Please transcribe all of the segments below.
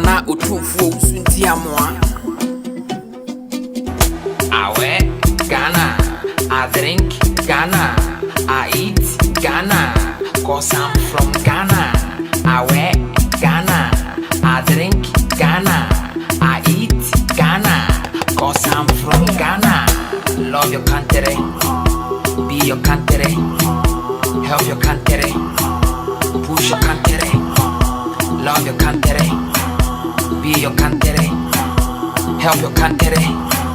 Nana Otumfuo Suntiamoa. Awe Ghana, I drink Ghana, I eat Ghana, cause I'm from Ghana. Awe Ghana, I drink Ghana, I eat Ghana, cause I'm from Ghana. Love your country, be your country, help your country, push your country. Love your country, be your country, help your country.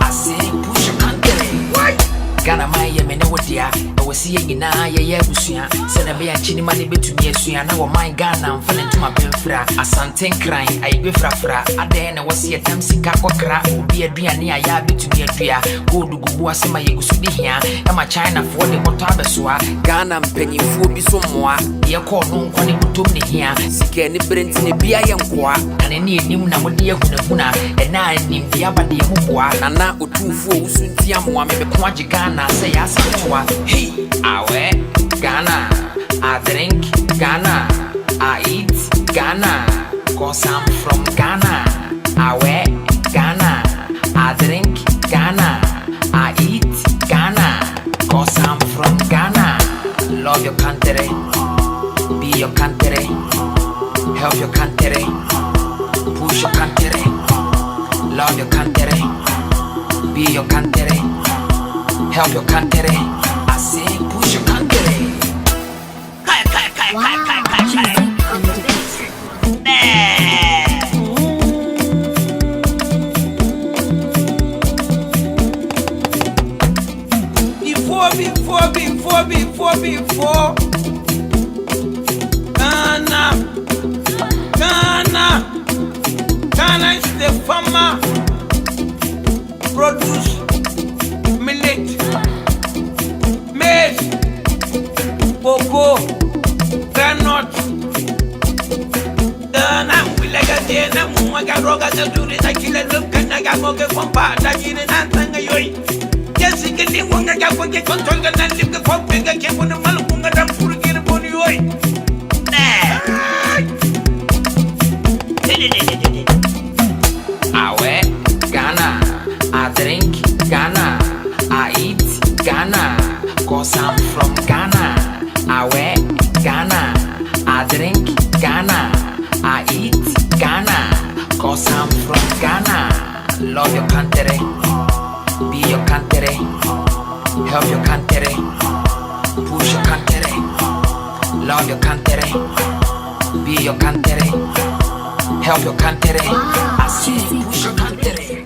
I say push your country. What? Ghana my ye me no dia. I was see you na ye busia. Send me a chini money betu me suya. Now my Ghana I'm falling to my penfra. Asante crying, I be frafra. I then I was see a time sika kwakra. Be a duani a ya betu me dua. Go to gugu asema ye gusudi here. Am a China for the hotel beswa. Ghana penny fu bi so moa. Ye call no kwani butumni here. Sika ni brent ni bia yankwa. And any nim na wodi huna and na nim bia ba de mukwa. Nana Otumfuo Suntiamoa me kwaji Ghana say asatwa. Hey, awe Ghana, I drink Ghana, I eat Ghana, cause I'm from Ghana. Awe Ghana, I drink Ghana, I eat Ghana, cause I'm from Ghana. Love your country, be your country, help your country, push your country. Love your country, be your country, help your country. I say push your country. Before Ghana is the farmer produce millet, maize, cocoa, granite. Ghana we like a day na muaga roga sa duri na kila luka na gamoge kompa da jine na tanga yoi. Yes, you can wanga ga kwake control ga nan limga kompe ga ke wona mal kunga dam furu gere boni yoi. Awe Ghana, I drink Ghana, I eat Ghana, cause I'm from Ghana. Awe Ghana, I drink Ghana, I eat Ghana, cause I'm from Ghana. Love your country, be your country, help your country, push your country. Love your country, be your country, help your country. I say push your country.